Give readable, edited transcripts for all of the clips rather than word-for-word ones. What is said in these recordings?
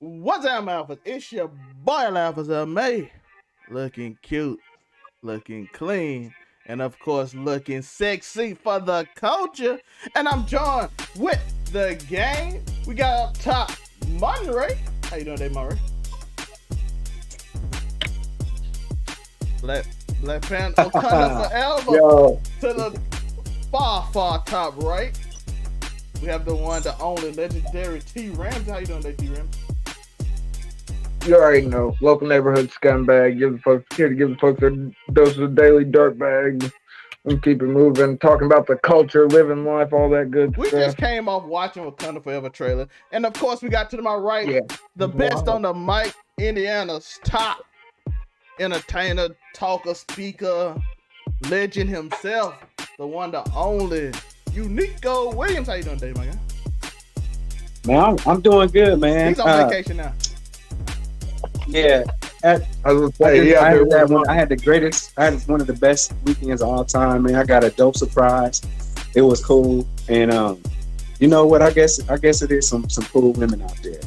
What's up, Alphas? It's your boy Alphas May. Looking cute, looking clean, and of course looking sexy for the culture. And I'm joined with the gang. We got up top Monray. How you doing today, Monray? Black Panther Wakanda forever. Yo, To the far top right. We have the one, the only legendary T Ramsey. How you doing today, T Ramsey? you already know. Local neighborhood scumbag. Here to give the folks a dose of daily dirtbag. And keep it moving. Talking about the culture, living life, all that good We stuff. just came off watching Wakanda Forever trailer. And of course, we got to my right, Yeah. the best on the mic, Indiana's top entertainer, talker, speaker, legend himself, the one, the only, Uniqo Williams. How you doing today, my guy? Man, I'm doing good, man. He's on vacation now. Yeah, I was gonna say, I had one of the best weekends of all time, man. I got a dope surprise. It was cool, and you know what? I guess it is some cool women out there.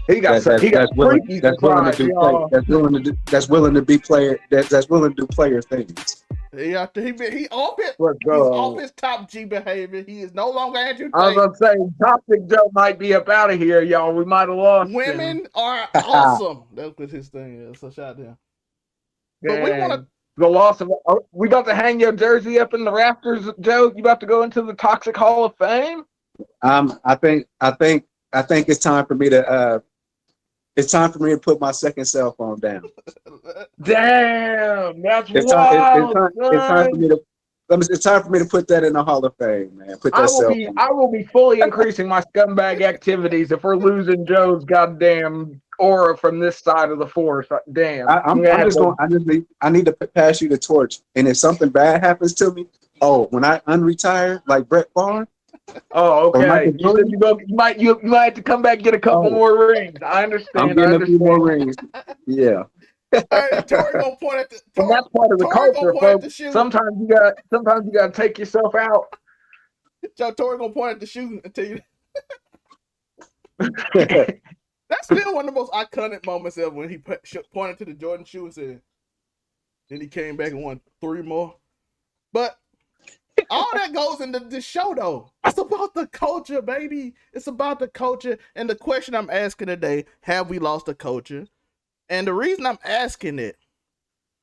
He got willing freaky to surprise, do y'all. that's willing to do player things. He off it. Let's He's off go. his top G behavior. He is no longer Andrew I was Tate. gonna say, Toxic Joe might be up out of here, y'all. We might have lost him. Women are awesome. That's what his thing is. So shout out to him. But we want to. The loss of we about to hang your jersey up in the rafters, Joe. You about to go into the Toxic Hall of Fame? I think it's time for me to put my second cell phone down. Damn, that's It's wild. time for me to put that in the Hall of Fame, man. Put that cell phone. I will be fully increasing my scumbag activities if we're losing Joe's goddamn aura from this side of the force. Damn. I need to pass you the torch. And if something bad happens to me, when I unretire, like Brett Favre. Oh, okay. You might have to come back and get a couple more rings. I understand. I'm getting a few more rings. Yeah. Hey, Tori gonna point at the. And that's part of the culture, folks. The sometimes you gotta take yourself out. Joe, Tori gonna point at the shoe and tell you. That's still one of the most iconic moments ever when he pointed to the Jordan shoe and said. Then he came back and won 3 more. But all that goes into this show, though. It's about the culture, baby. It's about the culture. And the question I'm asking today: have we lost the culture? And the reason I'm asking it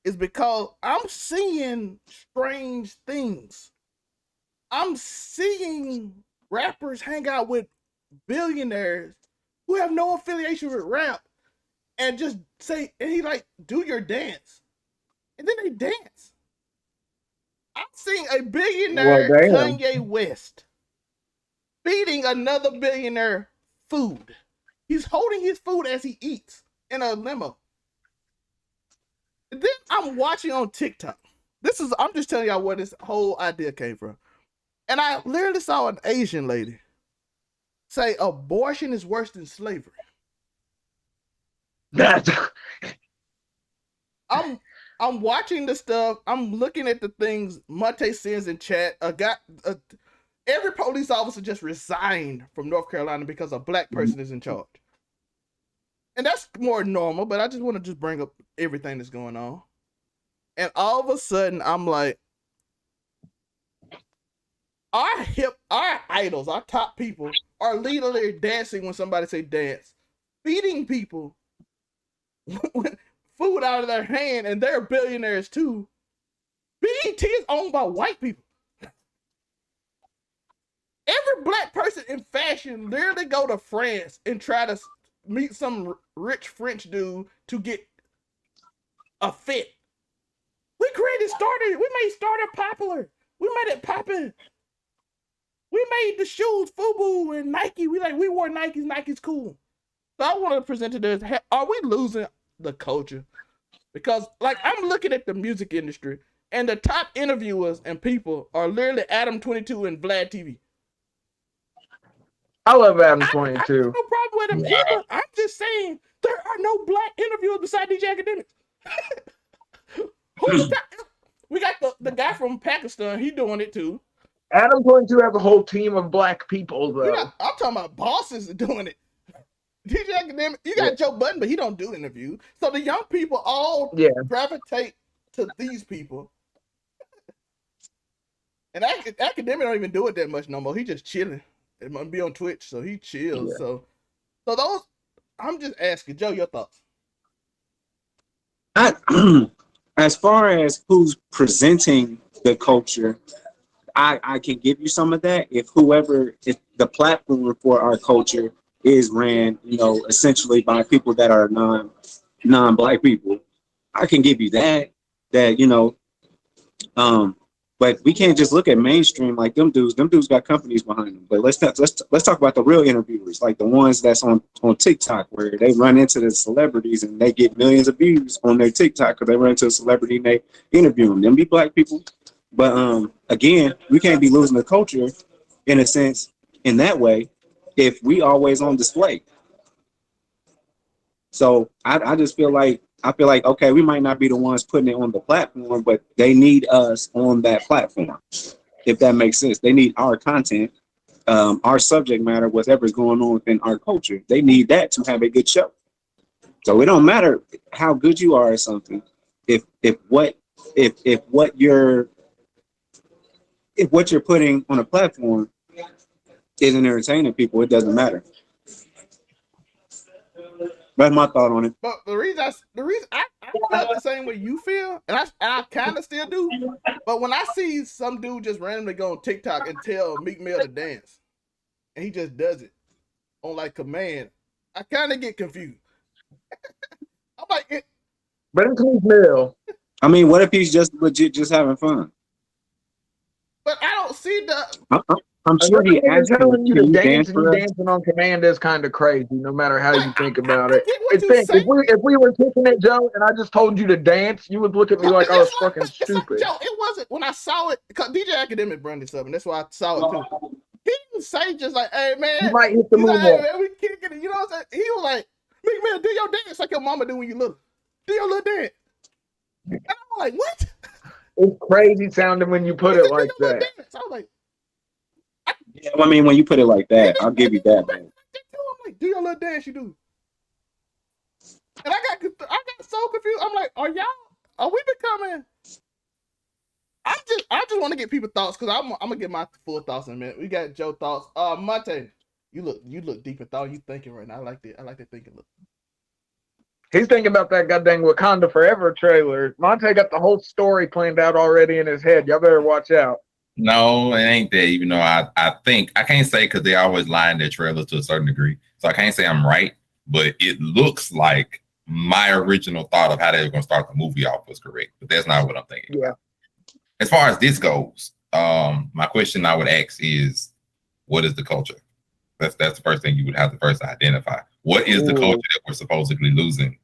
is because I'm seeing strange things. I'm seeing rappers hang out with billionaires who have no affiliation with rap and just say, and he like, do your dance. And then they dance. I'm seeing a billionaire, Kanye West, feeding another billionaire food. He's holding his food as he eats in a limo. And then I'm watching on TikTok. I'm just telling y'all where this whole idea came from. And I literally saw an Asian lady say abortion is worse than slavery. I'm watching the stuff. I'm looking at the things Monte sends in chat. Every police officer just resigned from North Carolina because a black person is in charge. And that's more normal, but I just want to just bring up everything that's going on. And all of a sudden, I'm like, our idols, our top people are literally dancing when somebody say dance, feeding people food out of their hand, and they're billionaires too. BET is owned by white people. Every black person in fashion literally go to France and try to meet some rich French dude to get a fit. We made Starter popular. We made it poppin'. We made the shoes FUBU and Nike. We wore Nikes. Nike's cool. So I want to present to this. Are we losing the culture? Because I'm looking at the music industry and the top interviewers and people are literally Adam 22 and Vlad TV. I love Adam 22. I have no problem with him either. I'm just saying there are no black interviewers beside DJ Academics. Who's that? We got the guy from Pakistan. He doing it too. Adam 22 has a whole team of black people, though. I'm talking about bosses doing it. DJ Academic, you got Joe Budden, but he don't do interviews. So the young people all gravitate to these people. And Academic don't even do it that much no more. He just chilling. It might be on Twitch, so he chills. Yeah. So those, I'm just asking, Joe, your thoughts. As far as who's presenting the culture, I can give you some of that. If the platform for our culture is ran, essentially by people that are non-Black people, I can give you that, but we can't just look at mainstream like them dudes. Them dudes got companies behind them. But let's talk about the real interviewers, like the ones that's on TikTok, where they run into the celebrities and they get millions of views on their TikTok because they run into a celebrity and they interview them. Them be Black people. But again, we can't be losing the culture in a sense in that way if we always on display. So I just feel like okay, we might not be the ones putting it on the platform, but they need us on that platform, if that makes sense. They need our content, our subject matter, whatever's going on within our culture. They need that to have a good show. So it don't matter how good you are at something, if what you're putting on a platform isn't entertaining people, it doesn't matter. That's my thought on it. But the reason I felt the same way you feel, and I kind of still do. But when I see some dude just randomly go on TikTok and tell Meek Mill to dance, and he just does it on like command, I kind of get confused. I'm like, but it's Meek Mill. I mean, what if he's just legit just having fun? But I don't see the. I'm sure he asked telling you to dance, and dancing on command is kind of crazy, no matter how you think about it. If we were kicking it, Joe, and I just told you to dance, you would look at me like I was fucking stupid. Joe, it wasn't when I saw it, because DJ Academic brought this up, and that's why I saw it too. He didn't say just like, hey man, you might hit the like, hey, man, we kicking it, you know what I'm saying? He was like, Meek Mill, do your dance like your mama do when you little. Do your little dance. And I'm like, what? It's crazy sounding when you put it like that. I was like, yeah, I mean, when you put it like that, I'll give you that, man. I'm like, do your little dance you do. And I got so confused. I'm like, are we becoming? I just want to get people's thoughts, because I'm gonna get my full thoughts in a minute. We got Joe thoughts. Monte, you look deep in thought. You thinking right now. I like that thinking look. He's thinking about that goddamn Wakanda Forever trailer. Monte got the whole story planned out already in his head. Y'all better watch out. No, it ain't that. Even though I think, I can't say, because they always lie in their trailers to a certain degree. So I can't say I'm right, but it looks like my original thought of how they were going to start the movie off was correct. But that's not what I'm thinking. Yeah. As far as this goes, my question I would ask is, what is the culture? That's the first thing you would have to first identify. What is the culture that we're supposedly losing?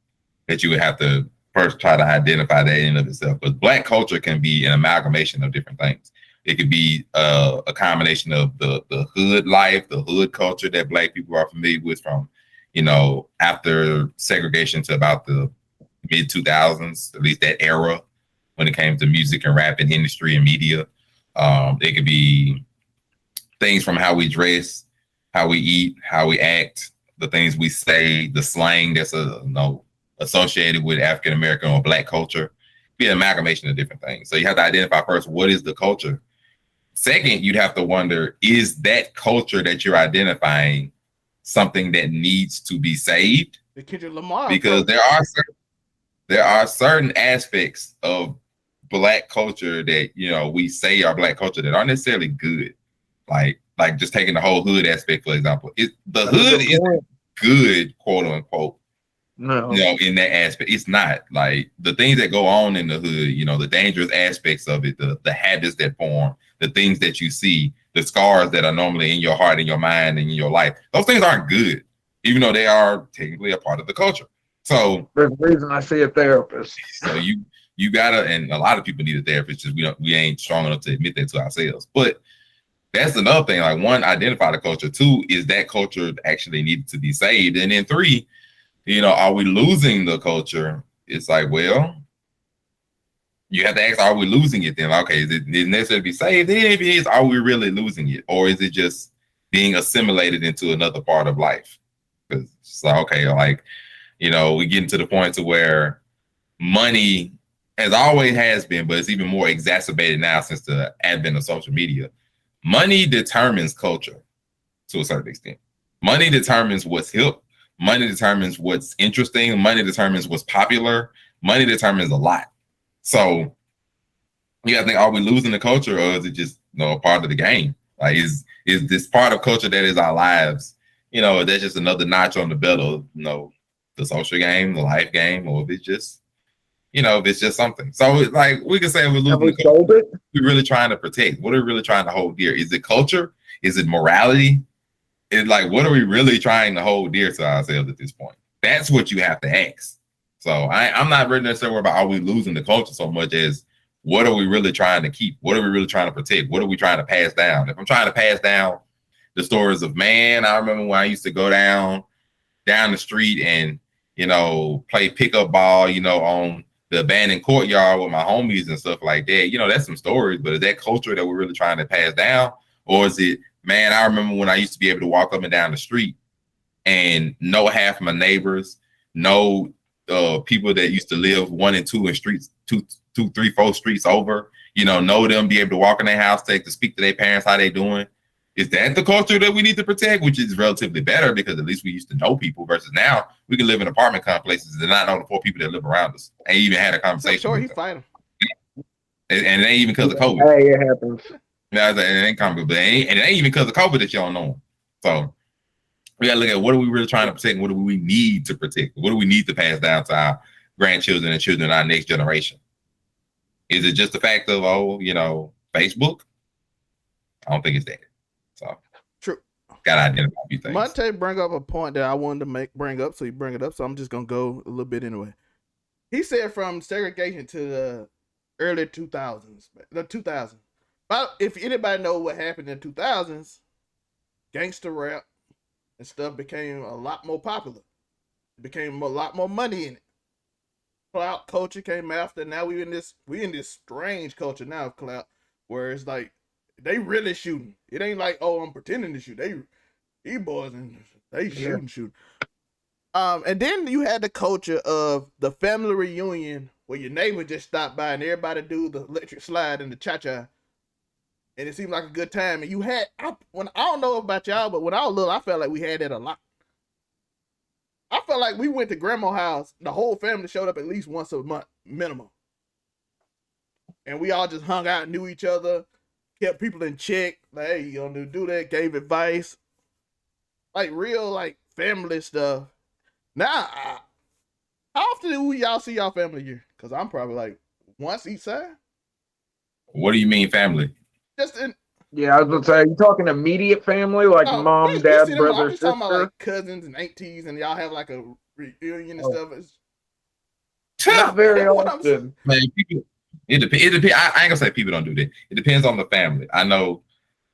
That you would have to first try to identify that in and of itself. But Black culture can be an amalgamation of different things. It could be a combination of the hood life, the hood culture that Black people are familiar with from, after segregation to about the mid 2000s, at least that era, when it came to music and rap and industry and media. It could be things from how we dress, how we eat, how we act, the things we say, the slang that's associated with African American or Black culture. Be an amalgamation of different things. So you have to identify first, what is the culture? Second, you'd have to wonder, is that culture that you're identifying something that needs to be saved? The Kendrick Lamar. Because there are certain aspects of Black culture that, we say are Black culture that aren't necessarily good. Like just taking the whole hood aspect, for example. The hood isn't good, quote unquote. No. In that aspect, it's not. Like the things that go on in the hood, the dangerous aspects of it, the habits that form, the things that you see, the scars that are normally in your heart, in your mind, and in your life. Those things aren't good, even though they are technically a part of the culture. So there's a reason I see a therapist. So you gotta, and a lot of people need a therapist. Just we ain't strong enough to admit that to ourselves. But that's another thing. Like, one, identify the culture. Two, is that culture actually needed to be saved? And then three, are we losing the culture? It's like, well, you have to ask, are we losing it then? Okay, is it necessary to be saved? Then if it is, are we really losing it? Or is it just being assimilated into another part of life? Because it's like, okay, like, you know, we get into the point to where money, as always has been, but it's even more exacerbated now since the advent of social media. Money determines culture to a certain extent. Money determines what's hip. Money determines what's interesting. Money determines what's popular. Money determines a lot. So you gotta think, are we losing the culture, or is it just, you know, a part of the game? Like, is this part of culture that is our lives? You know, that's just another notch on the belt of, you know, the social game, the life game, or if it's just, you know, if it's just something. So like we can say we're losing the culture. We're really trying to protect. What are we really trying to hold dear? Is it culture? Is it morality? It's like, what are we really trying to hold dear to ourselves at this point? That's what you have to ask. So I'm not really necessarily about are we losing the culture so much as what are we really trying to keep? What are we really trying to protect? What are we trying to pass down? If I'm trying to pass down the stories of, man, I remember when I used to go down the street and, you know, play pickup ball, you know, on the abandoned courtyard with my homies and stuff like that. You know, that's some stories, but is that culture that we're really trying to pass down? Or is it, man, I remember when I used to be able to walk up and down the street and know half my neighbors, know people that used to live 1 and 2 in streets, 2, 3, 4 streets over, you know them, be able to walk in their house, to speak to their parents, how they doing. Is that the culture that we need to protect? Which is relatively better because at least we used to know people versus now we can live in apartment complexes and not know the 4 people that live around us and even had a conversation. Sure, he fight them. And it ain't even because of COVID. Hey, it happens. It ain't common, but it ain't even because of COVID that you don't know them. So we gotta look at what are we really trying to protect and what do we need to protect? What do we need to pass down to our grandchildren and children, our next generation? Is it just the fact of, oh, you know, Facebook? I don't think it's that. So true. Gotta identify a few things. Monte bring up a point that I wanted to bring up, so he bring it up. So I'm just gonna go a little bit anyway. He said from segregation to the early 2000s, the 2000s. But if anybody know what happened in the 2000s, gangster rap and stuff became a lot more popular. It became a lot more money in it. Clout culture came after. Now we in this strange culture now of clout, where it's like they really shooting. It ain't like, oh, I'm pretending to shoot. These boys and they shooting. And then you had the culture of the family reunion where your neighbor just stopped by and everybody do the electric slide and the cha-cha. And it seemed like a good time. And you had, I don't know about y'all, but when I was little, I felt like we had that a lot. I felt like we went to grandma's house, the whole family showed up at least once a month, minimum. And we all just hung out, knew each other, kept people in check. Like, hey, you gonna do that? Gave advice. Like real, like family stuff. Now, how often do y'all see y'all family here? Because I'm probably like once each side. What do you mean family? Just in. Yeah, I was gonna say, you talking immediate family, like mom, dad, brother, I'm just talking about sister? like cousins and aunties, and y'all have like a reunion and stuff. It's not very often. Man, people, it depends. I ain't gonna say people don't do that. It depends on the family. I know,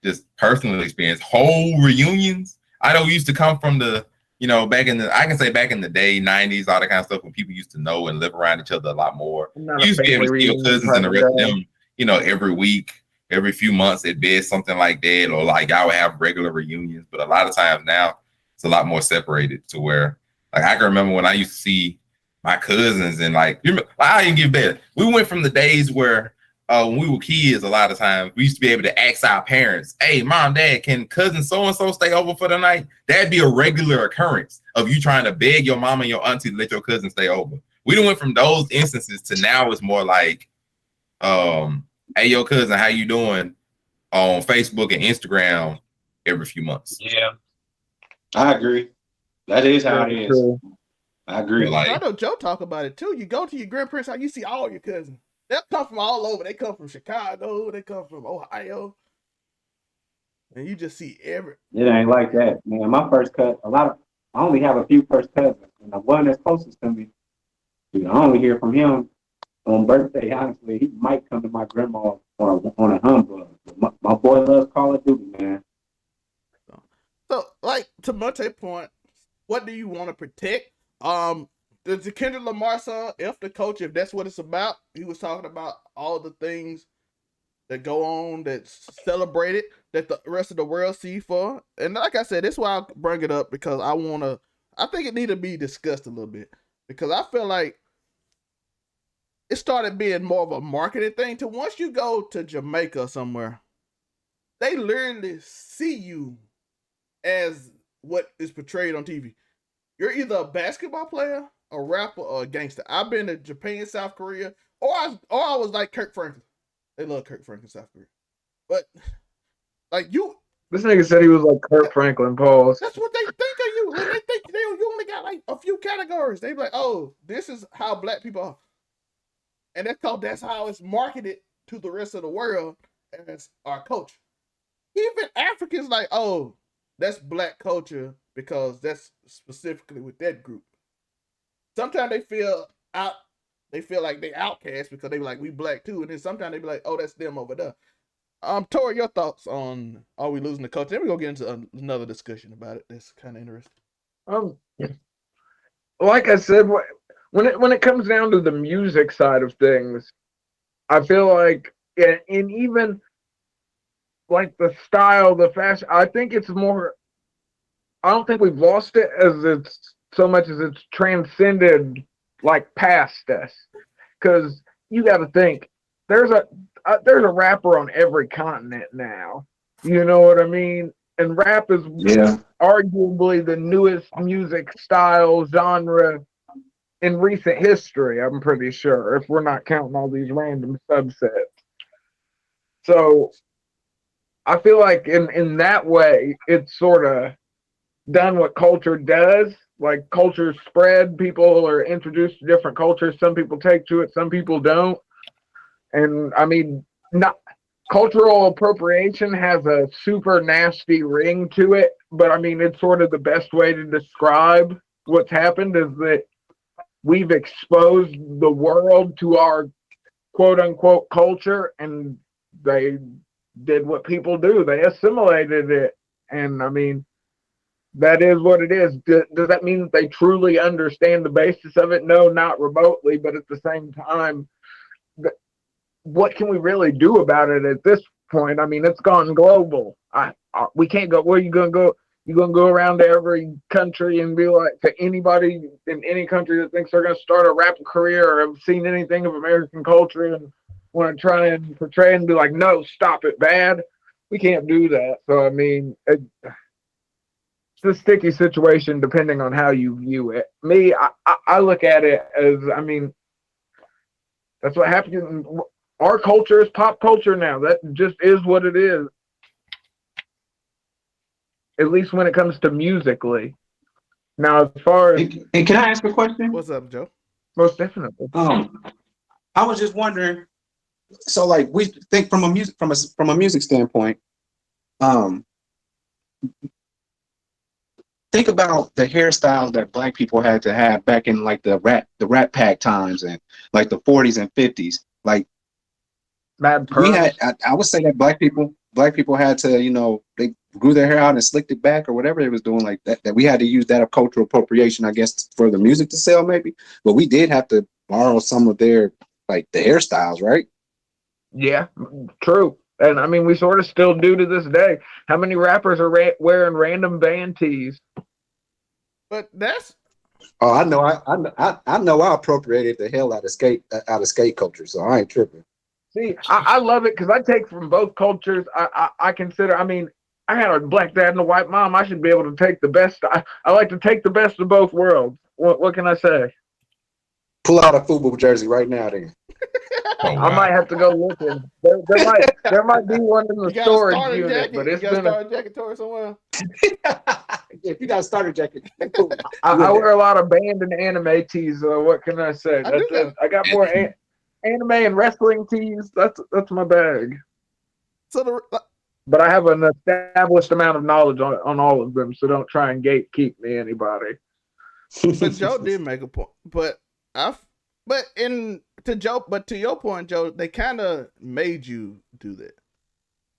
just personal experience, whole reunions. I know we used to come from the, you know, back in the day, 90s, all that kind of stuff, when people used to know and live around each other a lot more. You used to be able to see your cousins and the rest of them, you know, every week, every few months at best, something like that, or like y'all would have regular reunions. But a lot of times now, it's a lot more separated to where, like, I can remember when I used to see my cousins and like I didn't get better. We went from the days where when we were kids, a lot of times we used to be able to ask our parents, hey, mom, dad, can cousin so-and-so stay over for the night? That'd be a regular occurrence of you trying to beg your mom and your auntie to let your cousin stay over. We done went from those instances to now it's more like, hey, yo, cousin, how you doing on Facebook and Instagram every few months? Yeah, I agree. That is how it is. True. I agree. Like, I know Joe talk about it too. You go to your grandparents' house, you see all your cousins. They come from all over. They come from Chicago. They come from Ohio. And you just see every. It ain't like that, man. My first cousin, I only have a few first cousins. And the one that's closest to me, I only hear from him on birthday. Honestly, he might come to my grandma on a humbug. My boy loves Call of Duty, man. So, like, to Monte's point, what do you want to protect? The Kendrick Lamar song, F the Culture, if that's what it's about, he was talking about all the things that go on, that's celebrated, that the rest of the world see for. And like I said, that's why I bring it up, because I I think it need to be discussed a little bit because I feel like it started being more of a marketing thing. To once you go to Jamaica or somewhere, they literally see you as what is portrayed on TV. You're either a basketball player, a rapper, or a gangster. I've been to Japan, South Korea, or I was like Kirk Franklin. They love Kirk Franklin, South Korea. But like you, This nigga said he was like Kurt Franklin. Pause. that's what they think of you. When they think you only got like a few categories, they be like, "Oh, this is how black people are," and that's how it's marketed to the rest of the world as our culture. Even Africans like, "Oh, that's black culture because that's specifically with that group." Sometimes they feel out. They feel like they outcast because they be like, "We black too," and then sometimes they be like, "Oh, that's them over there." Tori, your thoughts on are we losing the culture? Then we go get into another discussion about it. That's kind of interesting. Like I said, when it comes down to the music side of things, I feel like, and even like the style, the fashion, I think it's more. I don't think we've lost it as it's so much as it's transcended like past us. Because you got to think there's a rapper on every continent now. You know what I mean? And rap is arguably the newest music style genre in recent history. I'm pretty sure, if we're not counting all these random subsets. So I feel like in that way, it's sort of done what culture does. Like culture spread, people are introduced to different cultures. Some people take to it, some people don't. And I mean, not cultural appropriation has a super nasty ring to it, but I mean, it's sort of the best way to describe what's happened is that we've exposed the world to our quote unquote culture, and they did what people do. They assimilated it. And I mean, that is what it is. Does that mean that they truly understand the basis of it? No, not remotely. But at the same time, what can we really do about it at this point? I mean, it's gone global. We can't go. Where are you gonna go? You're gonna go around to every country and be like to anybody in any country that thinks they're gonna start a rap career or have seen anything of American culture and want to try and portray and be like, no, stop it, bad. We can't do that. So I mean, it's a sticky situation depending on how you view it. Me, I look at it as, I mean, that's what happens. Our culture is pop culture now. That just is what it is. At least when it comes to musically. Now, as far as and can I ask a question? What's up, Joe? Most definitely. I was just wondering. So, like, we think from a music standpoint. Think about the hairstyles that black people had to have back in like the rat pack times and like the 40s and 50s. Like Mad we perms. had, I would say that black people had to, you know, they grew their hair out and slicked it back or whatever they was doing like that. That we had to use that of cultural appropriation, I guess, for the music to sell maybe. But we did have to borrow some of their like the hairstyles, right? Yeah, true. And I mean, we sort of still do to this day. How many rappers are wearing random band tees? But that's Oh, I know. I know. I appropriated the hell out of skate culture, so I ain't tripping. See, I love it because I take from both cultures. I consider. I mean, I had a black dad and a white mom. I should be able to take the best. I like to take the best of both worlds. What can I say? Pull out a football jersey right now, then. Oh, I might have to go looking. There might be one in the storage unit, but it's been a jacket towards somewhere. If you got a starter jacket, I wear a lot of band and anime tees. What can I say? I got more anime and wrestling tees. That's my bag. So but I have an established amount of knowledge on all of them, so don't try and gatekeep me, anybody. But Joe did make a point. But to your point, Joe, they kind of made you do that.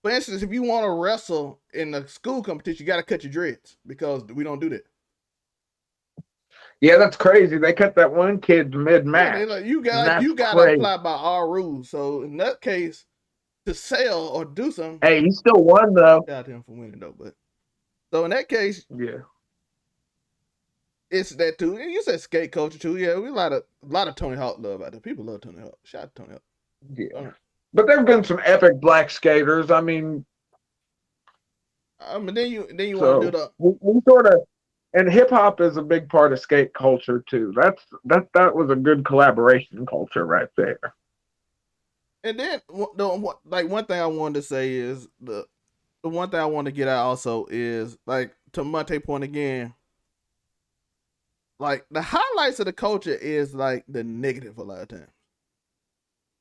For instance, if you want to wrestle in a school competition, you got to cut your dreads because we don't do that. Yeah, that's crazy. They cut that one kid mid-match. Yeah, like, you got to apply by our rules. So in that case, to sell or do something. Hey, he still won though. Shout out to him for winning though, but so in that case, yeah. It's that too. And you said skate culture too. Yeah, we a lot of Tony Hawk love out there. People love Tony Hawk. Shout out to Tony Hawk. Yeah. But there've been some epic black skaters. I mean, then you so want to do the we sort of, and hip hop is a big part of skate culture too. That was a good collaboration culture right there. And then one thing I wanted to say is the one thing I want to get out also is like to Monte's point again. Like the highlights of the culture is like the negative a lot of times.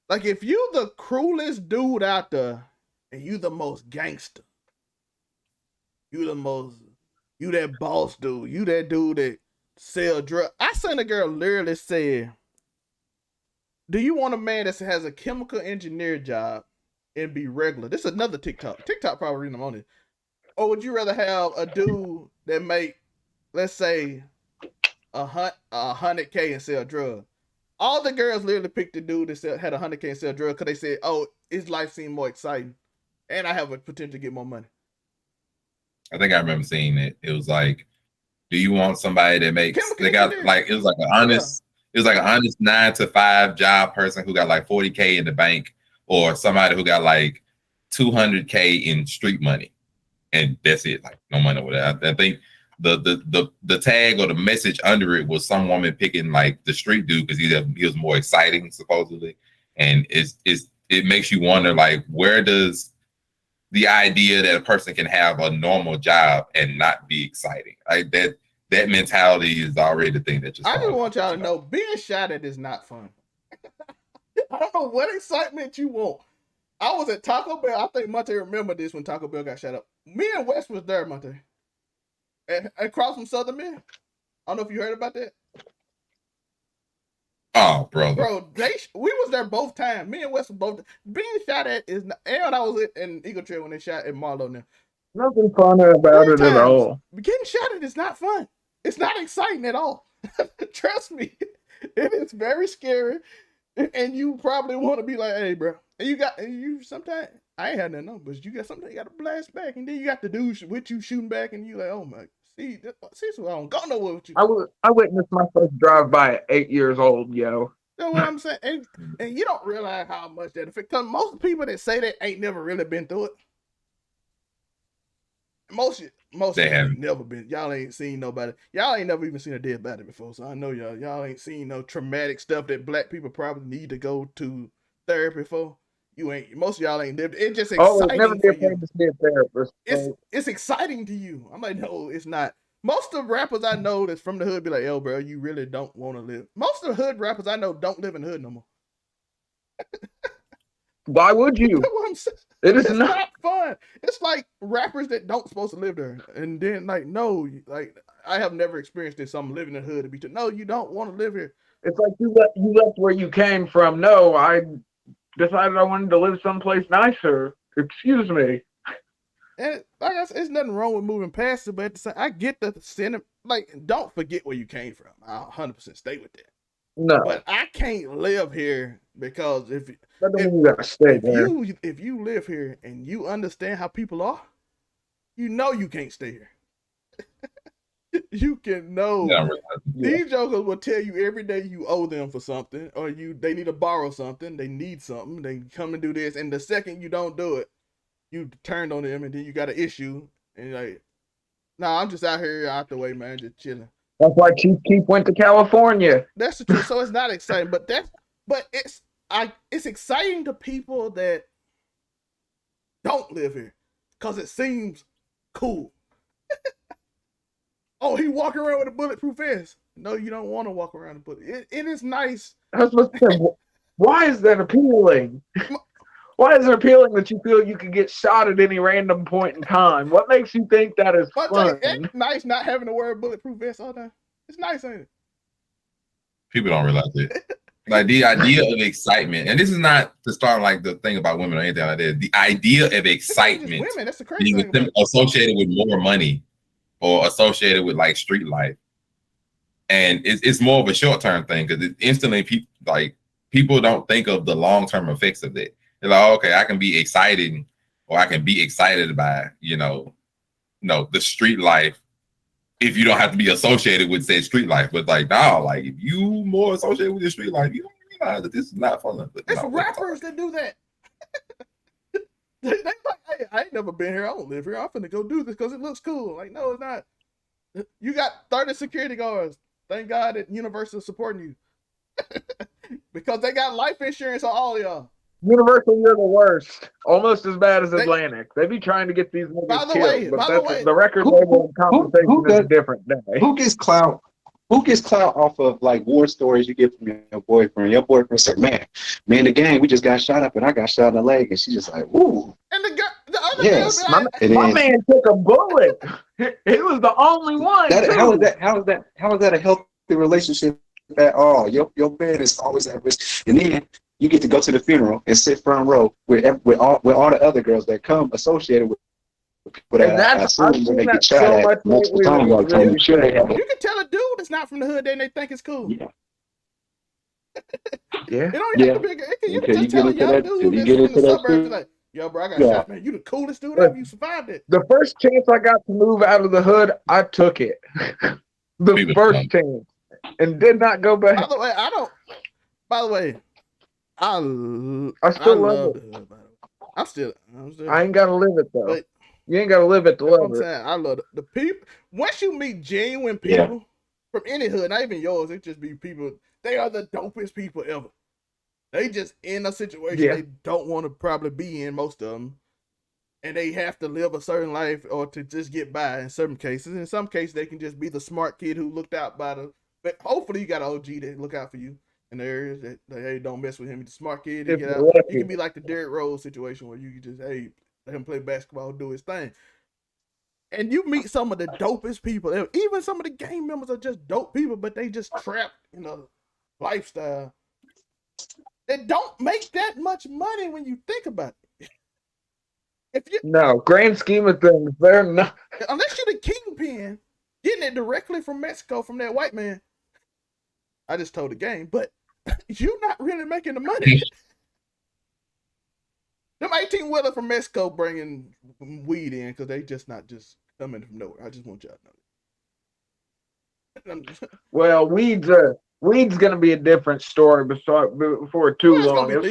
Like if you the cruelest dude out there and you the most gangster, you that boss dude, you that dude that sell drugs. I seen a girl literally say, do you want a man that has a chemical engineer job and be regular? This is another TikTok. TikTok probably reading them on it. Or would you rather have a dude that make, let's say, $100K and sell drugs? All the girls literally picked the dude that had $100K and sell drugs because they said, "Oh, his life seemed more exciting, and I have a potential to get more money." I think I remember seeing it. It was like, do you want somebody that makes? Chemical They got engineer. like it was like an honest. It was like an honest 9-to-5 job person who got like $40K in the bank, or somebody who got like $200K in street money, and that's it. Like no money with that. I think the tag or the message under it was some woman picking like the street dude because he was more exciting supposedly, and it makes you wonder like where does the idea that a person can have a normal job and not be exciting, like that mentality is already the thing that just. I just want y'all to know being shot at is not fun. I don't know what excitement you want. I was at Taco Bell. I think Monte remember this when Taco Bell got shot up. Me and Wes was there, Monte. Across from Southern Mill. I don't know if you heard about that. Oh, brother. Bro, we was there both times. Me and Wes were both being shot at is not, and I was in Eagle Trail when they shot at Marlowe now. Nothing fun about it at all. Getting shot at is not fun. It's not exciting at all. Trust me. It is very scary. And you probably want to be like, hey, bro. And you sometimes I ain't had nothing on, but you got something you got to blast back, and then you got the dude with you shooting back, and you like, oh my, see, so I don't go nowhere with you. I witnessed my first drive by at 8 years old, yo. You know what I'm saying? And you don't realize how much that affects. Because most people that say that ain't never really been through it. Most they haven't never been. Y'all ain't seen nobody. Y'all ain't never even seen a dead body before. So I know y'all ain't seen no traumatic stuff that black people probably need to go to therapy for. You ain't. Most of y'all ain't lived. It's just exciting. Never be afraid to see a therapist. It's exciting to you. I'm like, no, it's not. Most of the rappers I know that's from the hood be like, yo, bro, you really don't want to live. Most of the hood rappers I know don't live in the hood no more. Why would you? It's not fun. It's like rappers that don't supposed to live there, and then like, no, like I have never experienced this. So I'm living in the hood to be. No, you don't want to live here. It's like you left where you came from. No, I decided I wanted to live someplace nicer. Excuse me. And like I said, there's nothing wrong with moving past it, but at the same, I get the sentiment. Like, don't forget where you came from. I'll 100% stay with that. No, but I can't live here because if you live here and you understand how people are, you know you can't stay here. You can know. These jokers will tell you every day you owe them for something, or they need to borrow something, they need something, they come and do this, and the second you don't do it, you turned on them, and then you got an issue, and you're like, nah, I'm just out here out the way, man, just chilling. That's why Chief Keef went to California. That's the truth. So it's not exciting, but it's exciting to people that don't live here because it seems cool. Oh, he walking around with a bulletproof vest. No, you don't want to walk around with it. It is nice. I was supposed to say, why is that appealing? Why is it appealing that you feel you can get shot at any random point in time? What makes you think that is fun? It's nice not having to wear a bulletproof vest all day. It's nice, ain't it? People don't realize it. Like the idea of excitement, and this is not to start like the thing about women or anything like that. The idea of excitement women, that's the crazy being thing associated with more money or associated with like street life, and it's more of a short term thing because instantly people don't think of the long term effects of it. They're like, okay, I can be excited, or I can be excited by the street life if you don't have to be associated with said street life. But like now, like if you more associated with the street life, you don't realize that this is not fun. But It's no, rappers that do that. they like, hey, I ain't never been here. I don't live here. I'm finna go do this because it looks cool. Like, no, it's not. You got 30 security guards. Thank God that Universal is supporting you. Because they got life insurance on all of y'all. Universal, you're the worst. Almost as bad as Atlantic. They be trying to get these niggas killed, but that's the record label and compensation is a different day. Who gets clout? Who gets clout off of like war stories you get from your boyfriend? Your boyfriend said, "Man, the gang, we just got shot up, and I got shot in the leg," and she just like, "Ooh." And the other Yes, girl, my man took a bullet. He was the only one. How is that a healthy relationship at all? Your man is always at risk, and then you get to go to the funeral and sit front row with all the other girls that come associated with people that I assume when they get shot at multiple times all the time. I'm sure they have. You can tell a dude that's not from the hood and they think it's cool. Yeah. It don't have to be. You can just tell a young dude that's from the suburbs like, yo, bro, I got shot, man. You the coolest dude ever. You survived it. The first chance I got to move out of the hood, I took it. The first chance, and did not go back. By the way, I still love it. The hood, by the way. I'm still. I ain't gotta live it though. But you ain't gotta live it to love it. I love the people. Once you meet genuine people from any hood, not even yours, it just be people. They are the dopest people ever. They just in a situation they don't want to probably be in, most of them, and they have to live a certain life or to just get by. In some cases, they can just be the smart kid who looked out by the. But hopefully, you got an OG that look out for you in the areas that hey, don't mess with him. He's a smart kid. You can be like the Derrick Rose situation where you can just let him play basketball, do his thing. And you meet some of the dopest people. Even some of the gang members are just dope people, but they just trapped in a lifestyle that don't make that much money when you think about it. No, grand scheme of things, they're not. Unless you're the kingpin, getting it directly from Mexico from that white man. I just told the game, but you're not really making the money. Them 18-wheeler from Mexico bringing weed in because they just not just coming from nowhere. I just want y'all to know. Well, weed's gonna be a different story before too long. As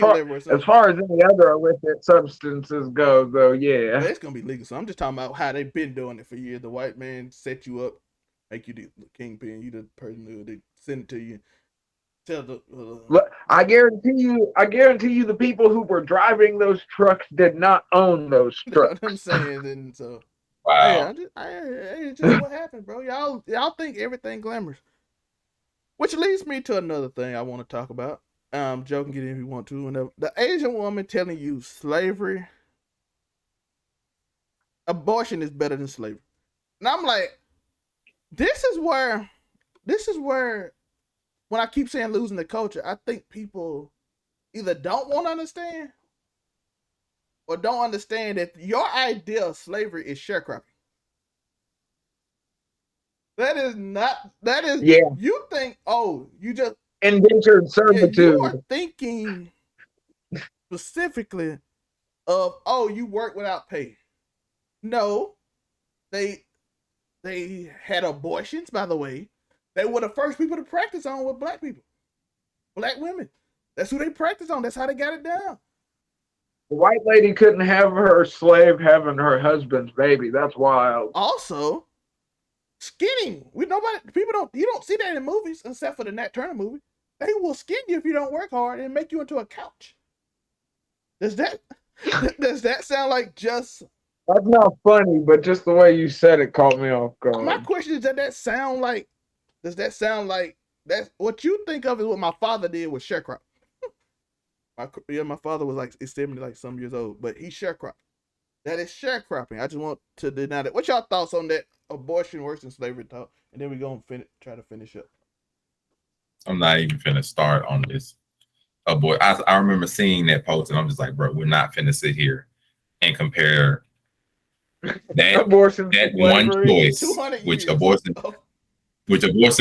far as any other illicit substances go, though, yeah. It's gonna be legal. So I'm just talking about how they've been doing it for years. The white man set you up, make you the kingpin. You the person who they send it to you. Tell the. Look, I guarantee you, the people who were driving those trucks did not own those trucks. I'm saying, and so. Wow. It's just what happened, bro. Y'all think everything glamorous. Which leads me to another thing I want to talk about. Joe can get in if you want to. Whenever. The Asian woman telling you slavery, abortion is better than slavery. And I'm like, this is where, when I keep saying losing the culture, I think people either don't want to understand or don't understand that your idea of slavery is sharecropping. You think, you just indentured servitude. You are thinking specifically of, you work without pay. No, they had abortions, by the way. They were the first people to practice on with black people, black women. That's who they practiced on. That's how they got it down. The white lady couldn't have her slave having her husband's baby. That's wild. Also, skinning. You don't see that in movies except for the Nat Turner movie. They will skin you if you don't work hard and make you into a couch. Does that sound like just? That's not funny, but just the way you said it caught me off guard. My question is, does that sound like that's what you think of is what my father did with sharecrop? My father was like 70 like some years old, but he sharecropped. That is sharecropping. I just want to deny that. What's y'all thoughts on that abortion worse than slavery talk? And then we're gonna try to finish up. I'm not even finna start on this abort. I remember seeing that post and I'm just like, bro, we're not finna sit here and compare that abortion that one choice, which abortion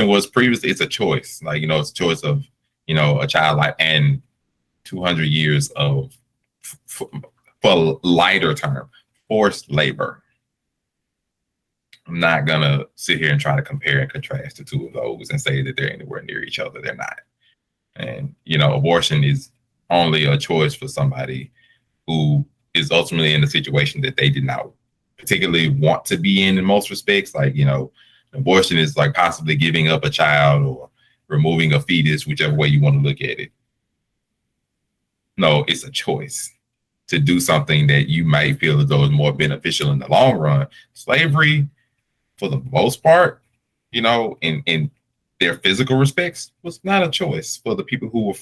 was previously. It's a choice, like it's a choice of a child life, and 200 years of for lighter term forced labor. I'm not gonna sit here and try to compare and contrast the two of those and say that they're anywhere near each other. They're not. And abortion is only a choice for somebody who is ultimately in a situation that they did not particularly want to be in most respects. Like, abortion is like possibly giving up a child or removing a fetus, whichever way you want to look at it. No, it's a choice to do something that you might feel as though is more beneficial in the long run. Slavery, for the most part, in their physical respects, was not a choice for the people who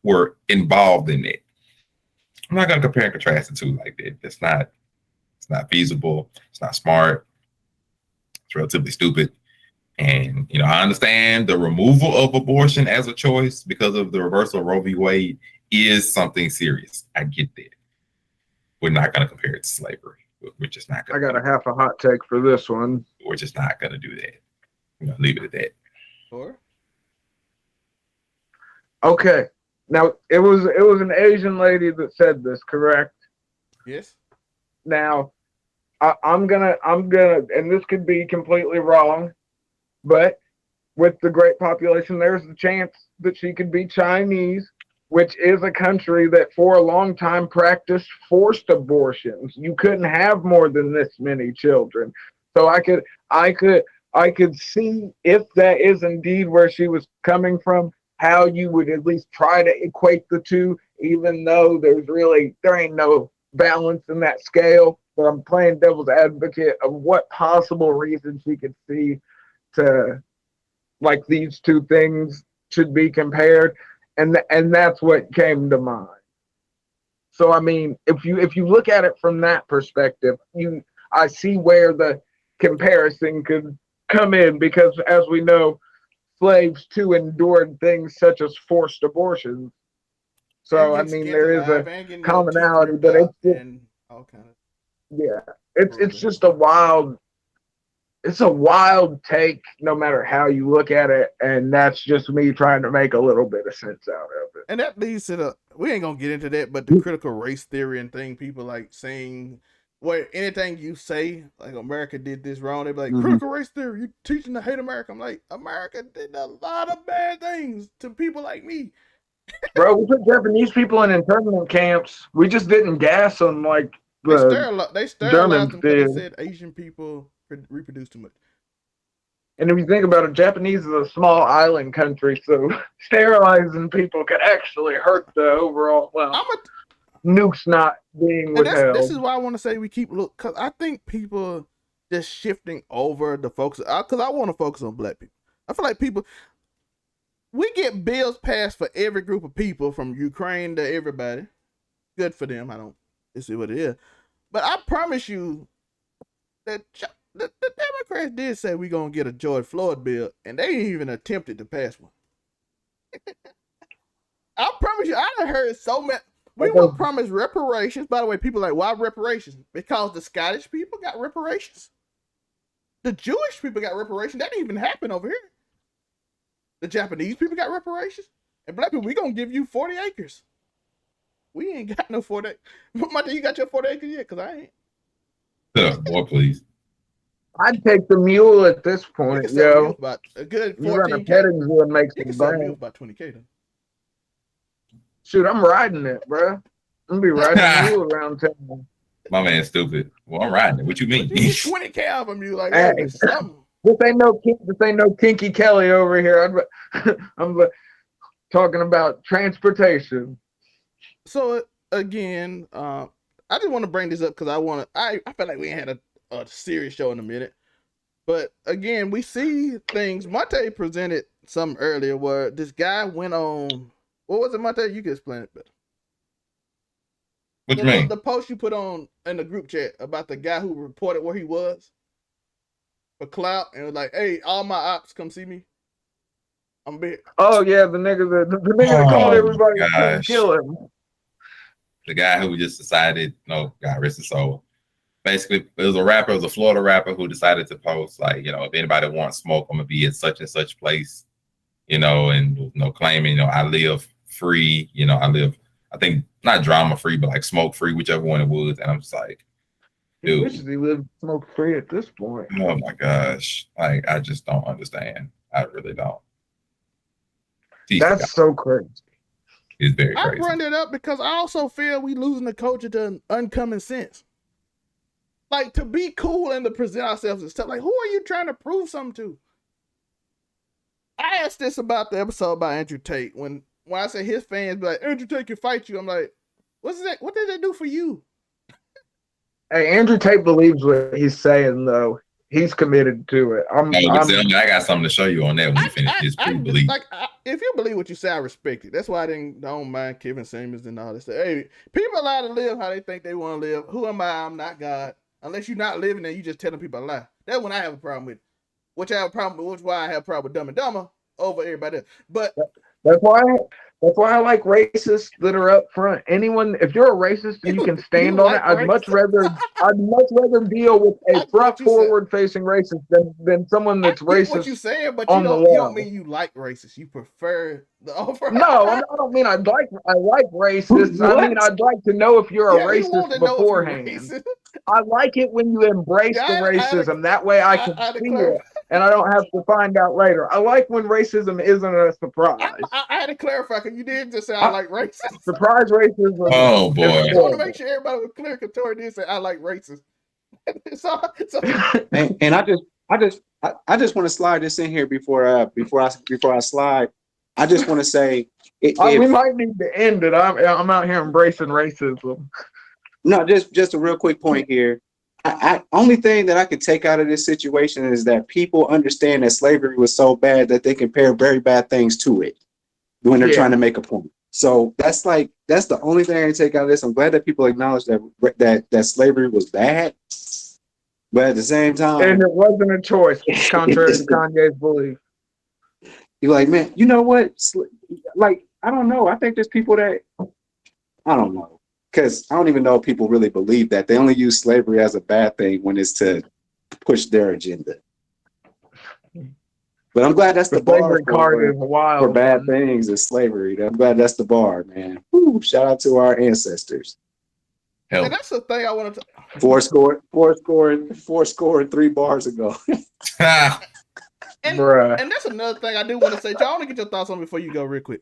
were involved in it. I'm not going to compare and contrast the two like that. It's not feasible. It's not smart. It's relatively stupid. And, I understand the removal of abortion as a choice because of the reversal of Roe v. Wade is something serious. I get that. We're not going to compare it to slavery. We're just not going to. I got a half a hot take for this one. We're just not going to do that. We're going to leave it at that. Or? Okay. Now, it was an Asian lady that said this, correct? Yes. Now, I'm gonna, and this could be completely wrong, but with the great population, there's the chance that she could be Chinese, which is a country that for a long time practiced forced abortions. You couldn't have more than this many children. So I could see, if that is indeed where she was coming from, how you would at least try to equate the two, even though there ain't no balance in that scale. But I'm playing devil's advocate of what possible reason she could see to, like, these two things should be compared. And that's what came to mind. So I mean, if you look at it from that perspective, I see where the comparison could come in, because as we know, slaves too endured things such as forced abortions. So I mean, there is a commonality, but it's just, yeah, it's just a wild take, no matter how you look at it, and that's just me trying to make a little bit of sense out of it. And that leads to we ain't gonna get into that, but the critical race theory and thing, people like saying, well, anything you say, like America did this wrong, they be like, critical race theory, you teaching to hate America. I'm like, America did a lot of bad things to people like me. Bro, we put Japanese people in internment camps. We just didn't gas them like they sterilized them because they said Asian people reproduce too much. And if you think about it, Japanese is a small island country, so sterilizing people could actually hurt the overall. Well, nukes not being withheld. This is why I want to say we keep because I think people just shifting over the focus. Because I want to focus on black people. I feel like we get bills passed for every group of people, from Ukraine to everybody. Good for them. I don't see what it is, but I promise you that the Democrats did say we're gonna get a George Floyd bill, and they ain't even attempted to pass one. I promise you, I done heard so many. We were promised reparations. By the way, people are like, why reparations? Because the Scottish people got reparations. The Jewish people got reparations. That didn't even happen over here. The Japanese people got reparations. And black people, we gonna give you 40 acres. We ain't got no 40 acres. Mate, you got your 40 acres yet? Because I ain't. Yeah, boy, please. I'd take the mule at this point, yo. About a good 14K. You run a petting zoo and make you some can sell bank. mule about 20K though. Shoot, I'm riding it, bro. I'm gonna be riding the mule around town. My man's stupid. Well, I'm riding it. What you mean? 20K out of a mule, like hey, something. This ain't no Kinky Kelly over here. I'm talking about transportation. So again, I just want to bring this up because I feel like we ain't had a serious show in a minute. But again, we see things. Monte presented something earlier where this guy went on. What was it, Monte? You can explain it better. What you mean? The post you put on in the group chat about the guy who reported where he was for clout and was like, "Hey, all my ops, come see me. I'm big." Oh yeah, the nigga that called everybody to kill him. The guy who just decided, God rest his soul. Basically, it was a rapper, it was a Florida rapper who decided to post, like, if anybody wants smoke, I'm gonna be at such and such place, and claiming, I live free, I live, I think not drama free, but like smoke free, whichever one it was. And I'm just like, He Dude. wishes he lived smoke free at this point. Oh my gosh. Like, I just don't understand. I really don't. That's so crazy. It's very I crazy. bring it up because I also feel we losing the culture to uncommon sense. Like, to be cool and to present ourselves and stuff. Like, who are you trying to prove something to? I asked this about the episode by Andrew Tate. When I say his fans be like, Andrew Tate can fight you, I'm like, what's that? What did they do for you? Hey, Andrew Tate believes what he's saying, though. He's committed to it. I got something to show you on that when we finish this pre-belief. If you believe what you say, I respect it. That's why I don't mind Kevin Samuels and all this stuff. Hey, people allowed to live how they think they want to live. Who am I? I'm not God. Unless you're not living and you just telling people a lie. That's when I have a problem with it. Which I have a problem with, which is why I have a problem with Dumb and Dumber over everybody else. But that's why I like racists that are up front. Anyone, if you're a racist and you can stand on it, I'd much rather deal with a front forward facing racist than someone that's racist. What you saying, but you don't mean you like racists. You prefer the over. No, I don't mean I like racists. I mean I'd like to know if you're a racist beforehand. I like it when you embrace the racism. That way I can see it, and I don't have to find out later. I like when racism isn't a surprise. I had to clarify because you did just say I like racism. Surprise racism. Oh boy! I want to make sure everybody was clear. Because Tori did say I like racism. And I just want to slide this in here before I slide. I just want to say we might need to end it. I'm out here embracing racism. No, just a real quick point here. Only thing that I could take out of this situation is that people understand that slavery was so bad that they compare very bad things to it when they're trying to make a point. So that's the only thing I can take out of this. I'm glad that people acknowledge that slavery was bad, but at the same time, and it wasn't a choice, contrary to Kanye's belief. You're like, man, you know what? Like, I don't know. I think there's people that I don't know. Because I don't even know if people really believe that. They only use slavery as a bad thing when it's to push their agenda. But I'm glad that's the bar for bad things is slavery. I'm glad that's the bar, man. Woo, shout out to our ancestors. And that's the thing I wanted to... Four score and 3 bars ago. And that's another thing I do want to say. I want to get your thoughts on before you go real quick.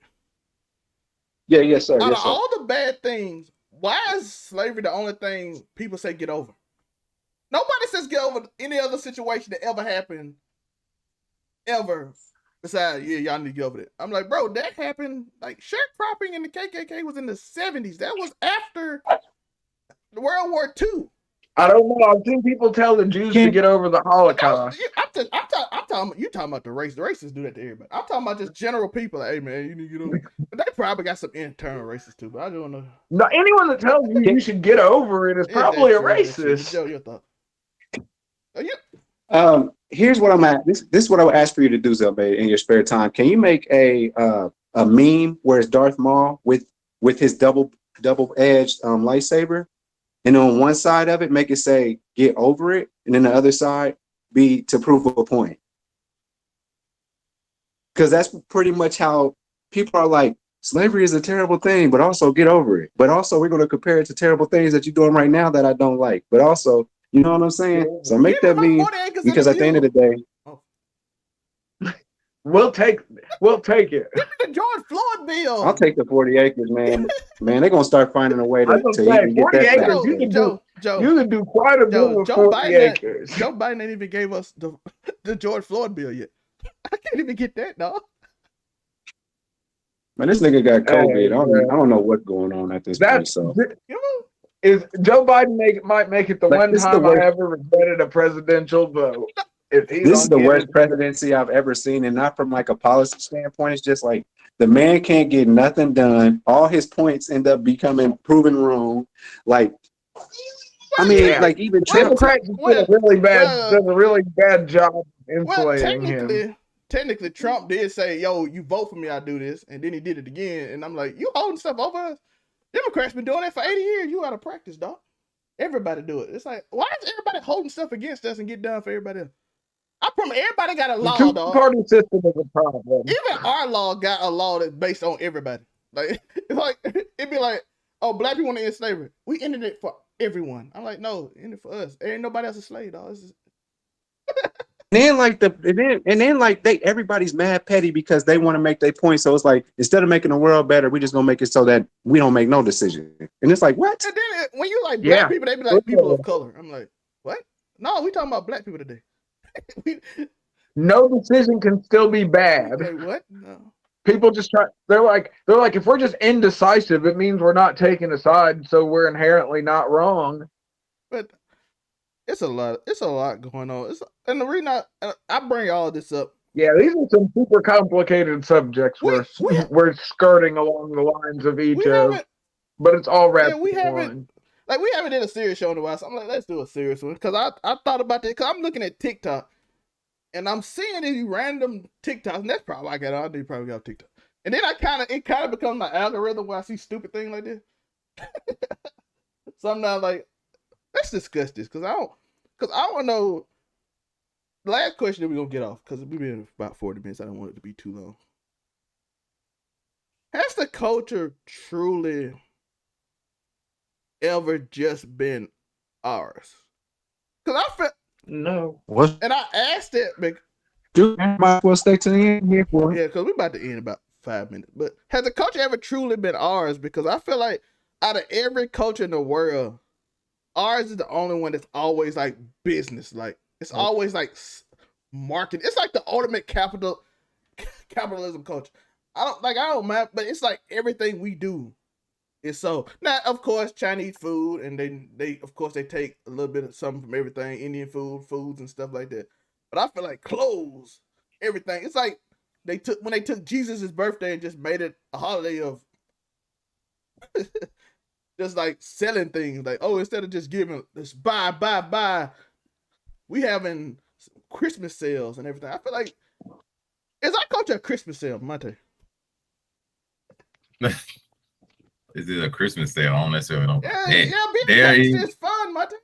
Yeah, yes, sir. Out of all the bad things, why is slavery the only thing people say get over? Nobody says get over any other situation that ever happened, ever. Besides, y'all need to get over it. I'm like, bro, that happened. Like, sharecropping in the KKK was in the 70s. That was after World War II. I don't know. I've seen people tell the Jews to get over the Holocaust. I'm talking about the race. The racists do that to everybody. I'm talking about just general people. Like, hey, man, you need to get over. They probably got some internal racists too, but I don't know. No, anyone that tells you you should get over it is probably a racist. Joe, your thought. Here's what I'm at. This is what I would ask for you to do, Zelbay, in your spare time. Can you make a meme where it's Darth Maul with his double-edged lightsaber? And on one side of it, make it say, get over it. And then the other side be to prove a point. Because that's pretty much how people are like, slavery is a terrible thing, but also get over it. But also we're going to compare it to terrible things that you're doing right now that I don't like. But also, you know what I'm saying? So make that meme, because at the end of the day, We'll take it. Give me the George Floyd bill. I'll take the 40 acres, man. Man, they're gonna start finding a way to even get that back. You can do quite a bit with 40 acres. Joe Biden ain't even gave us the George Floyd bill yet. I can't even get that, dog. Man, this nigga got COVID. I don't know what's going on at this point. So is Joe Biden might make it the one time I ever regretted a presidential vote. This is the worst presidency I've ever seen, and not from like a policy standpoint. It's just like the man can't get nothing done. All his points end up becoming proven wrong. Like, I mean, like even Trump did a really bad job insulating him. Technically, Trump did say, "Yo, you vote for me, I do this," and then he did it again. And I'm like, "You holding stuff over us?" Democrats been doing that for 80 years. You out of practice, dog. Everybody do it. It's like, why is everybody holding stuff against us and get done for everybody else? I promise everybody got a law, dog. The two-party system is a problem. Even our law got a law that's based on everybody. Like, it'd be like, oh, black people want to end slavery. We ended it for everyone. I'm like, no, in it for us. Ain't nobody else a slave, dog. Then like everybody's mad petty because they want to make their point. So it's like instead of making the world better, we just gonna make it so that we don't make no decision. And it's like what? And then when you like Yeah. black people, they be like people of color. I'm like, what? No, we talking about black people today. No decision can still be bad. Like, what? No. People just try. They're like, if we're just indecisive, it means we're not taking a side, so we're inherently not wrong. But it's a lot. It's a lot going on. And the reason I bring all this up. Yeah, these are some super complicated subjects we're skirting along the lines of each of, but it's all wrapped we in haven't one. we haven't did a serious show in a while. So I'm like, let's do a serious one because I thought about that because I'm looking at TikTok and I'm seeing these random TikToks. And that's probably why I got on. I do probably got TikTok. And then it kind of becomes my algorithm where I see stupid things like this. So I'm not like, let's discuss this because I want to know. Last question that we're gonna get off because we've been about 40 minutes. I don't want it to be too long. Has the culture truly ever just been ours? Because I felt No. What? and I asked it because Dude, might as well stay to the end here for it. yeah, because we're about to end in about 5 minutes. But has the culture ever truly been ours? Because I feel like out of every culture in the world, ours is the only one that's always like business. Like it's always like marketing. It's like the ultimate capitalism culture. I don't mind, but it's like everything we do is so. Now, of course, Chinese food, and they of course they take a little bit of something from everything, Indian foods and stuff like that. But I feel like clothes, everything. It's like they took Jesus' birthday and just made it a holiday of just like selling things. Like, oh, instead of just giving this buy, we having Christmas sales and everything. I feel like is our culture a Christmas sale, Monte? Is it a Christmas sale? I don't necessarily know. Yeah, being a gangster is fun, Monte.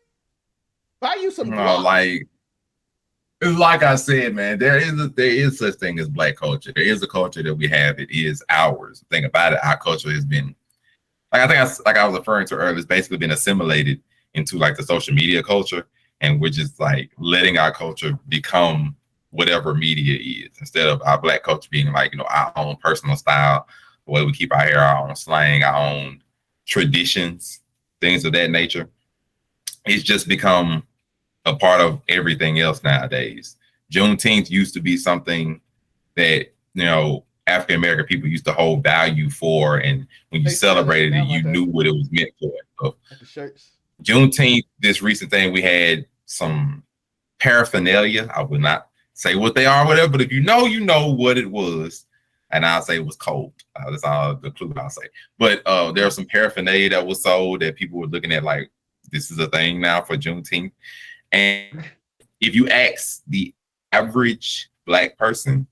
Buy you some blocks. Like I said, man, there is such thing as black culture. There is a culture that we have. It is ours. The thing about it, our culture has been like I was referring to earlier. It's basically been assimilated into like the social media culture, and we're just like letting our culture become whatever media is instead of our black culture being like our own personal style, the way we keep our hair, our own slang, our own traditions, things of that nature. It's just become a part of everything else nowadays. Juneteenth used to be something that African American people used to hold value for, and when you celebrated it, you knew what it was meant for. So, like the shirts. Juneteenth, this recent thing, we had some paraphernalia. I would not say what they are, or whatever, but if you know what it was, and I'll say it was cold. That's all the clue I'll say. But there was some paraphernalia that was sold that people were looking at like, this is a thing now for Juneteenth. And if you ask the average black person,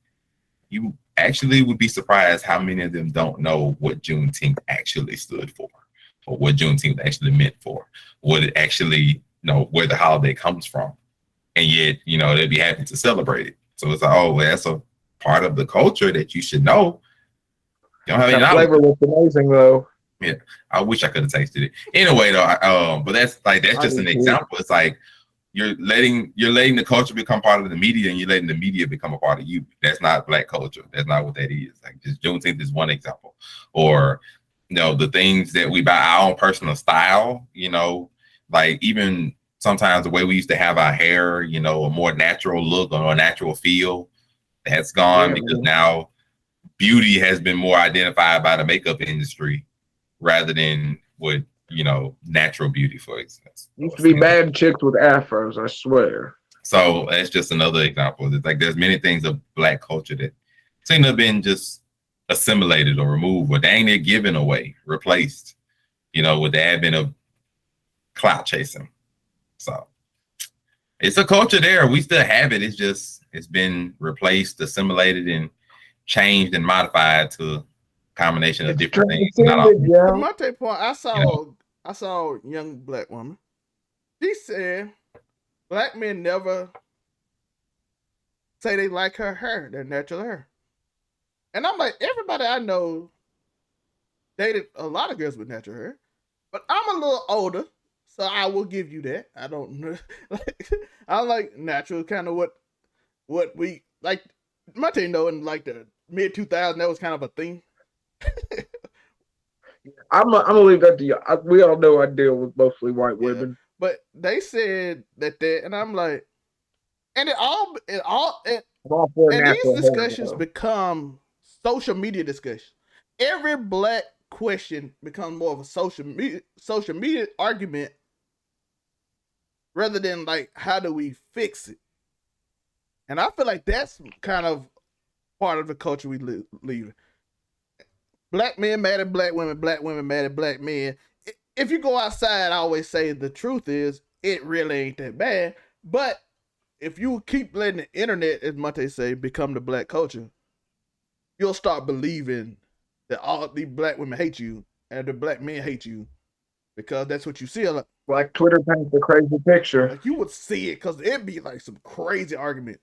you actually would be surprised how many of them don't know what Juneteenth actually stood for, or what Juneteenth actually meant for, what it actually, where the holiday comes from. And yet, they'd be happy to celebrate it. So it's like, oh, well, that's a part of the culture that you should know. You don't have any knowledge. Flavor looks amazing, though. Yeah, I wish I could have tasted it. Anyway, though, but that's just an example. It's like you're letting the culture become part of the media, and you're letting the media become a part of you. That's not black culture. That's not what that is. Like, just Juneteenth is one example. Or the things that we buy, our own personal style. Like even sometimes the way we used to have our hair, a more natural look or a natural feel, that's gone because now beauty has been more identified by the makeup industry rather than with natural beauty, for instance. Used to be bad chicks with afros, I swear. So that's just another example. It's like there's many things of black culture that seem to have been just assimilated or removed, or dang near given away, replaced, with the advent of clout chasing. So it's a culture there. We still have it. It's been replaced, assimilated, and changed and modified to a combination of different things. To Monte point, I saw a young black woman. She said black men never say they like her hair, their natural hair. And I'm like, everybody I know dated a lot of girls with natural hair, but I'm a little older, So I will give you that. I don't know. Like, I like natural, kind of what we like. My team though, in like the mid 2000s, that was kind of a thing. I'm gonna leave that to you. We all know I deal with mostly white Yeah, women. but they said that, and I'm like, and I'm all for and these natural hair, discussions though. become social media discussions. Every black question becomes more of a social media argument rather than like how do we fix it. And I feel like that's kind of part of the culture we leave. Black men mad at black women mad at black men. If you go outside, I always say the truth is it really ain't that bad. But if you keep letting the internet, as Monte say, become the black culture, you'll start believing that all these black women hate you and the black men hate you because that's what you see a lot. Like Twitter paints a crazy picture. Like you would see it because it'd be like some crazy argument.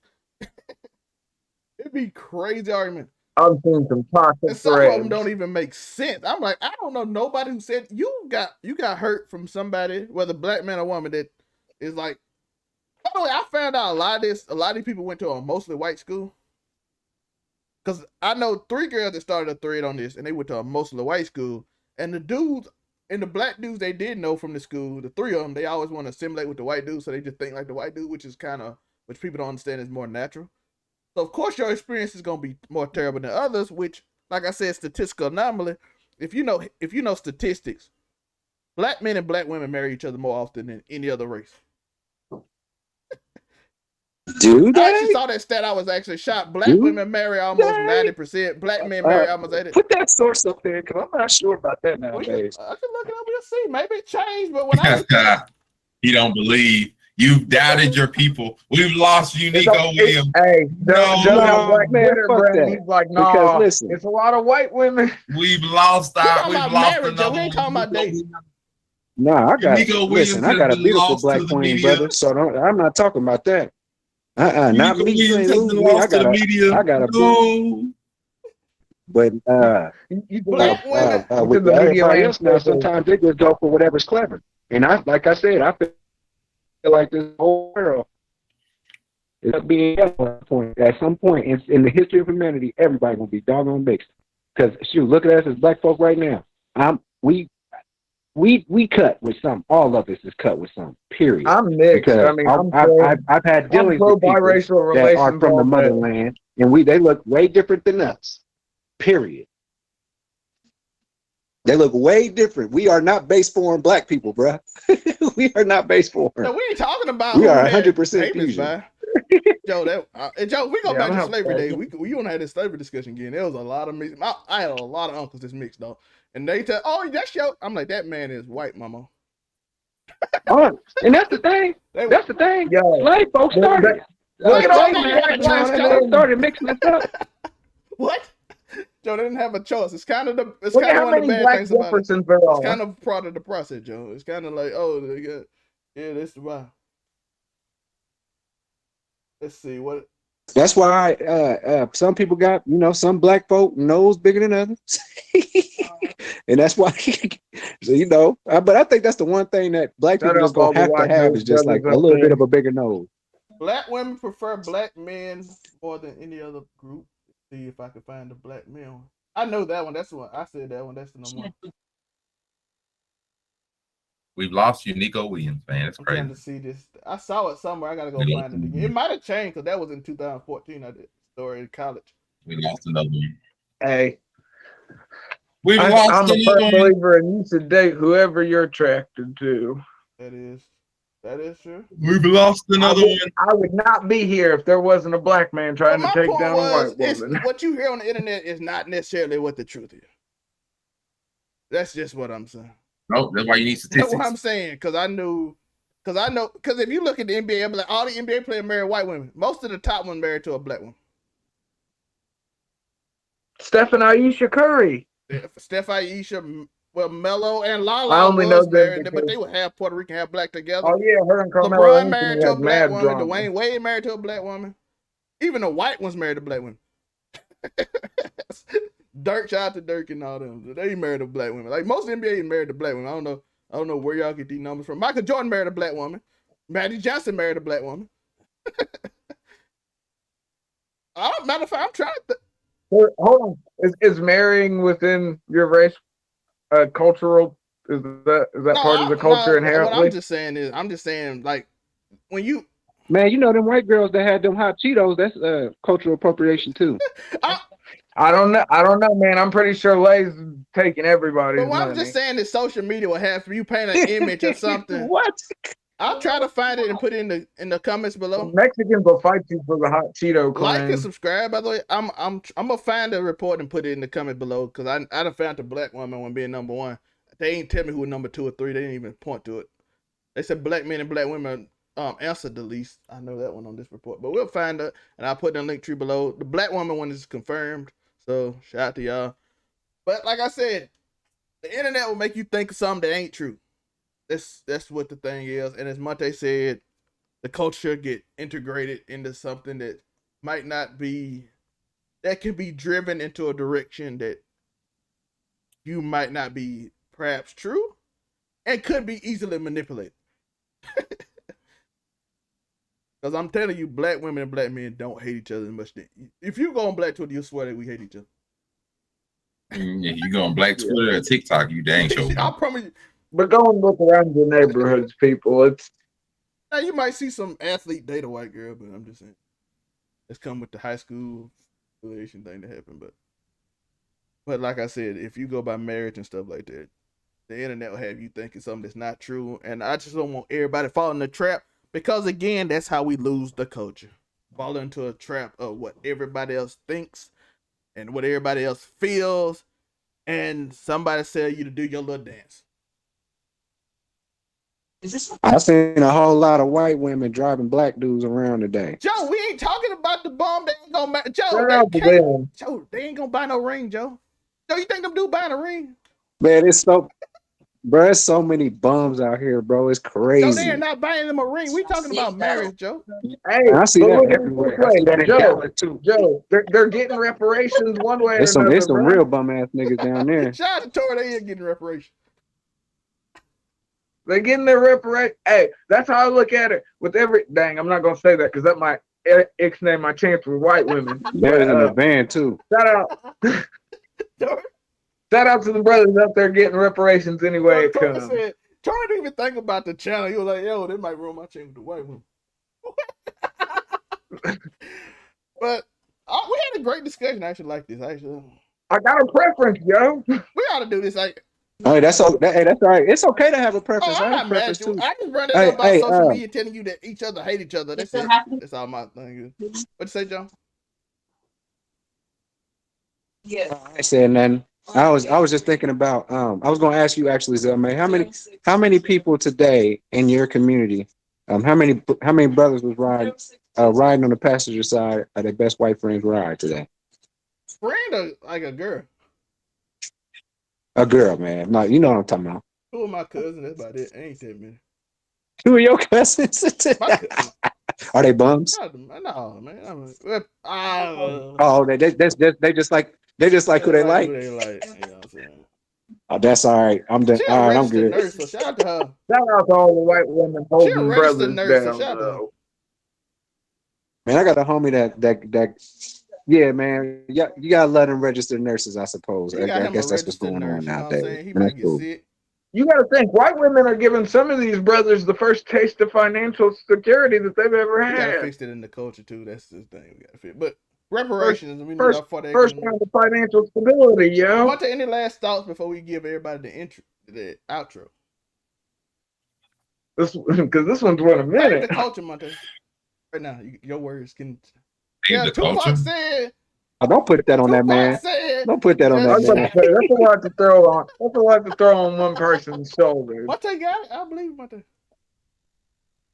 It'd be crazy argument. I've seen some toxic And some of them threads. don't even make sense. I'm like, I don't know nobody who said you got hurt from somebody, whether black man or woman, that is like. By the way, I found out a lot of these people went to a mostly white school. Cause I know 3 girls that started a thread on this, and they went to a mostly white school. And the dudes and the black dudes they did know from the school, the 3 of them, they always want to assimilate with the white dude, so they just think like the white dude, which people don't understand is more natural. So of course your experience is gonna be more terrible than others, which, like I said, statistical anomaly. If you know statistics, black men and black women marry each other more often than any other race. Do I actually they? saw that stat. I was actually shocked. Black women marry almost 90%. Black men marry almost 80%. Put that source up there, because I'm not sure about that nowadays. I can look it up and see. Maybe it changed, but when I looked at You don't believe. You've doubted your people. We've lost Uniqo Williams. Hey, No, Joe, black man, Twitter fuck brain, that. he's like, Because nah, listen. it's a lot of white women. We've lost we our. talking We've about lost marriage, Joe. another We ain't one. talking about dating. Nah, I got Uniqo listen. Williams I got a has been beautiful lost black to the queen, media. brother. So I'm not talking about that. Not Uniqo me. You Williams ain't has been losing me. I lost to got the media. I got a No. but Black women. with the media everybody else now, landscape. sometimes they just go for whatever's clever. And like I said, I feel like this whole world is being at some point in the history of humanity, everybody gonna be doggone mixed. Because shoot, look at us as black folk right now. We cut with some. All of us is cut with some. Period. I'm mixed. Because I mean, I've had dealings pro with people biracial that are relations from the all day. motherland, and they look way different than us. Period. They look way different. We are not base form black people, bruh. We are not base form. No, we ain't talking about We who are had 100% papers fusion. by. Joe, Joe, we go Yeah, back I'm to not slavery proud. days. We want to have this slavery discussion again. There was a lot of mixed. I had a lot of uncles that's mixed though, and they tell, oh, that's your. I'm like, that man is white, mama. Oh, and that's the thing. They, That's the thing. Yo, Slave folks started. Look at all Slave they men, have a choice, they Joe. started mixing us up. What? Joe, they didn't have a choice. It's kind of Look at how one of the many bad black things about it. Jeffersons there It's are. kind of part of the process, Joe. It's kind of like, oh, they got, yeah, that's why. Let's see what. That's why some people got, some black folk nose bigger than others. And that's why, so, but I think that's the one thing that black Shut people just up, all gonna the have to white have nose is just like brothers a up little bit there. of a bigger nose. Black women prefer black men more than any other group. Let's see if I can find the black men one. I know that one. That's the one. I said that one. That's the number one. We've lost Uniqo Williams, man. It's I'm crazy. trying to see this. I saw it somewhere. I gotta go find it again. It might have changed because that was in 2014. I did story in college. We lost another one. Hey, We've I'm lost a another firm one. believer in you should date whoever you're attracted to. That is true. We've lost another one. I would not be here if there wasn't a black man trying to my take point down was, a white woman. what you hear on the internet is not necessarily what the truth is. That's just what I'm saying. No, that's why you need That's statistics. what I'm saying. Because if you look at the NBA, I'm like, all the NBA players marry white women. Most of the top ones married to a black woman. Steph and Aisha Curry. Steph, Aisha, well, Melo and I Lala only know was them married, but because- they were half Puerto Rican, half black together. Oh yeah, her and Carmelo LeBron Anthony married to a had black mad woman. drama. Dwayne Wade married to a black woman. Even the white ones married to black women. Dirk, shout out to Dirk and all them. They married to black women. Like most NBA married to black women. I don't know I don't know where y'all get these numbers from. Michael Jordan married a black woman. Magic Johnson married a black woman. Matter of fact, I'm trying to. Hold on. Is marrying within your race cultural? Is that part of the culture inherently? What I'm just saying, like, when you. Man, you know them white girls that had them hot Cheetos. That's cultural appropriation too. I don't know, man. I'm pretty sure Lay's taking everybody's But what money. I'm just saying is social media will have you paint an image of something. What? I'll try to find it and put it in the comments below. Mexicans will fight you for the hot Cheeto claim. Like and subscribe. By the way, I'm gonna find a report and put it in the comments below because I done found the black woman when being number 1. They ain't tell me who was number 2 or 3. They didn't even point to it. They said black men and black women answered the least. I know that one on this report, but we'll find it and I'll put the link tree below. The black woman one is confirmed, so shout out to y'all. But like I said, the internet will make you think of something that ain't true. That's what the thing is. And as Monte said, the culture get integrated into something that might not be, that can be driven into a direction that you might not be perhaps true and could be easily manipulated. Because I'm telling you, black women and black men don't hate each other as much. If you go on Black Twitter, you'll swear that we hate each other. Yeah, you go on Black Twitter or TikTok, you dang sure. I promise you. But go and look around your neighborhoods, people. Now you might see some athlete date a white girl, but I'm just saying it's come with the high school affiliation thing that happened. But like I said, if you go by marriage and stuff like that, the internet will have you thinking something that's not true. And I just don't want everybody falling in the trap because again, that's how we lose the culture. Fall into a trap of what everybody else thinks and what everybody else feels, and somebody tell you to do your little dance. I seen a whole lot of white women driving black dudes around today. Joe, we ain't talking about the bomb. They ain't gonna Joe, they ain't gonna buy no ring, Joe. Joe, you think them dude buying a ring? Man, it's so many bums out here, bro. It's crazy. So they are not buying them a ring. We talking about marriage, Joe. Hey, I see that everywhere. I see that in Dallas too. Joe, they're getting reparations one way or another. There's some real bum ass niggas down there. Shout out to Tori, they ain't getting reparations. They're getting their reparation. Hey, that's how I look at it. With every I'm not gonna say that because that might ixnay my chance with white women. They're in the van too. Shout out. Shout out to the brothers out there getting reparations anyway. Tori didn't even think about the channel. He was like, yo, they might ruin my channel with the white woman. But we had a great discussion. I actually like this. I got a preference, yo. We ought to do this. Like, hey, that's all right. It's okay to have a preference. I have a preference too. I just run it up about social media telling you that each other hate each other. That's it. That's all my thing is. What you say, John? Yeah. I ain't saying nothing. I was just thinking about I was gonna ask you actually, Zelmay, how many people today in your community, how many brothers was riding on the passenger side of their best white friend's ride today? Friend or like a girl? A girl, man. No, you know what I'm talking about. 2 of my cousins, that's about it. Ain't that many. 2 of your cousins? My cousins. Are they bums? No, man. They just like who they like. Who they like. You know what I'm saying? Oh, that's all right. I'm done. All right, I'm good. Nurse, so shout out to her. Shout out to all the white women holding brothers nurse, down. So shout out to her. Man, I got a homie that yeah, man. Yeah, you gotta let them register nurses, I suppose. I guess that's what's going on nowadays. He might get sick. You got to think, white women are giving some of these brothers the first taste of financial security that they've ever had. We got to fix it in the culture, too. That's the thing we got to fix. But reparations, we need first kind of financial stability, yo. Want to any last thoughts before we give everybody the outro? Because this one's one a minute. The culture, Monte. Right now, your words can... Yeah, Tupac said... Oh, don't put that on that man. Don't put that on that man. That's a lot to throw on. That's a lot to throw on one person's shoulder. Monte got it. I believe Monte.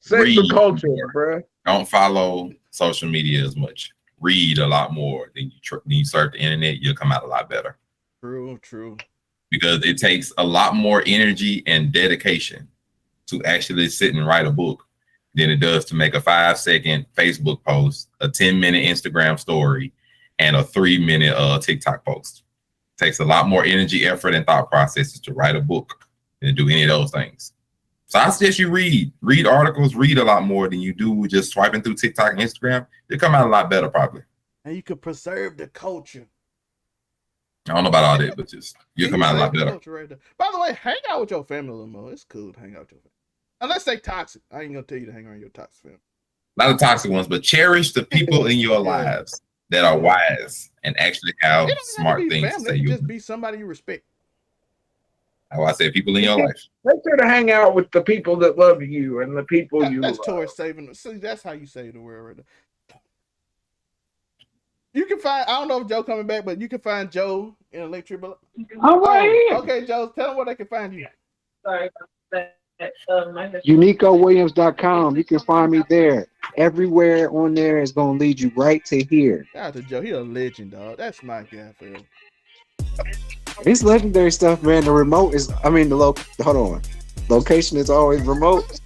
Save the culture, bro. Don't follow social media as much. Read a lot more. Then you surf the internet, you'll come out a lot better. True. Because it takes a lot more energy and dedication to actually sit and write a book than it does to make a 5-second Facebook post, a 10-minute Instagram story, and a 3-minute TikTok post. It takes a lot more energy, effort, and thought processes to write a book and do any of those things. So I suggest you read articles, read a lot more than you do just swiping through TikTok and Instagram. You'll come out a lot better probably. And you could preserve the culture. I don't know about all that, but just you'll come out a lot better. Right there. By the way, hang out with your family a little more. It's cool to hang out with your family. Unless they toxic. I ain't gonna tell you to hang around your toxic family. Not the toxic ones, but cherish the people in your lives that are wise and actually have smart things to say. You just be somebody you respect. How I say people in your life. Make sure to hang out with the people that love you and the people you love. That's towards saving. See, that's how you save the world right there. You can find, I don't know if Joe coming back, but you can find Joe in a link tree below. All right. Okay, Joe, tell them where they can find you. Sorry about that. UniqoWilliams.com. You can find me there. Everywhere on there is going to lead you right to here. Shout out to Joe. He a legend, dog. That's my guy, Phil. It's legendary stuff, man. The remote is, hold on. Location is always remote.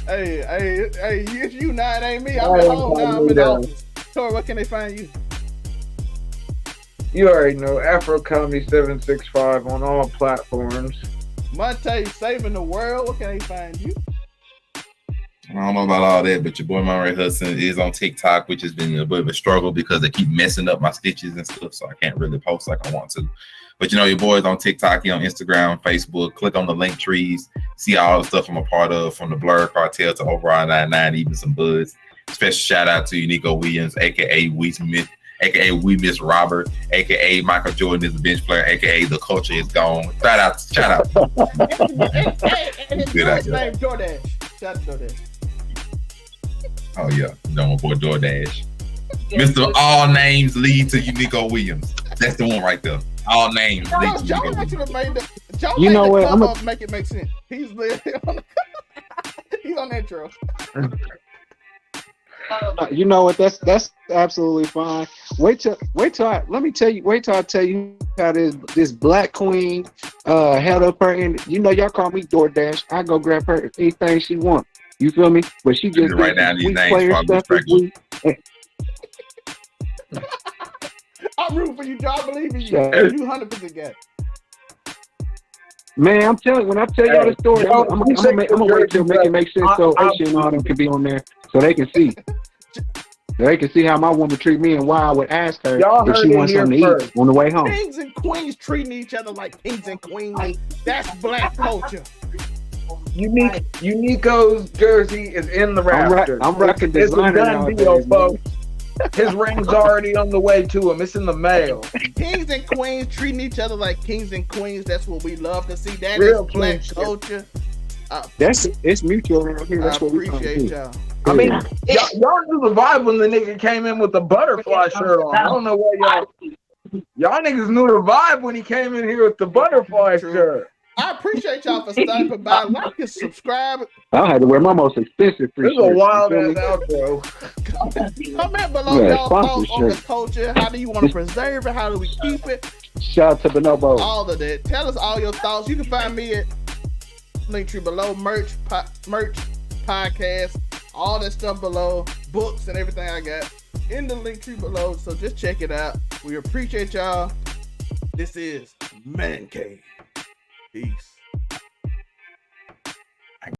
Hey, it's you now. It ain't me. I'm at home now. I'm in the office. Tori, where can they find you? You already know, Afro Comedy 765 on all platforms. Monte saving the world. Where can they find you? I don't know about all that, but your boy Monterey Hudson is on TikTok, which has been a bit of a struggle because they keep messing up my stitches and stuff, so I can't really post like I want to. But your boy's on TikTok, he on Instagram, Facebook. Click on the link trees, see all the stuff I'm a part of, from the Blur Cartel to Overall 99, even some buds. Special shout out to Uniqo Williams, aka We Miss Robert, aka Michael Jordan is a bench player, aka The Culture is Gone. Shout out. And his first name DoorDash. Shout out to DoorDash. Oh yeah, my boy DoorDash. Mr. All Names Lead to Uniqo Williams. That's the one right there. All names lead to Uniqo Williams. You know what? I'm gonna make it make sense. He's on the intro. You know what? That's absolutely fine. Wait till I tell you how this black queen held up her end. Y'all call me DoorDash. I go grab her anything she want. You feel me? But she just right now these names probably I'm rooting for you, Joe. I believe in you. You 100% got it. Man, I'm telling you, when I tell y'all the story, I'm gonna wait till make it make sense so Aisha and all them can be on there so they can see. They can see how my woman treat me and why I would ask her if she wants something to eat on the way home. Kings and queens treating each other like kings and queens. That's black culture. Uniqo's jersey is in the rafters. I'm rocking designer nowadays, folks. His ring's already on the way to him. It's in the mail. Kings and queens treating each other like kings and queens. That's what we love to see. That Real is black culture. It's mutual around here. That's what we appreciate y'all. I mean, y'all knew the vibe when the nigga came in with the butterfly shirt on. I don't know why y'all niggas knew the vibe when he came in here with the butterfly shirt. I appreciate y'all for stopping by. Like and subscribe. I had to wear my most expensive free shirt. This is a wild ass outro. Comment below y'all thoughts on the culture. How do you want to preserve it? How do we keep it? Shout out to Bonobo. All of that. Tell us all your thoughts. You can find me at Linktree below, merch, podcast, all that stuff below, books and everything I got in the Linktree below. So just check it out. We appreciate y'all. This is Man Cave. Peace.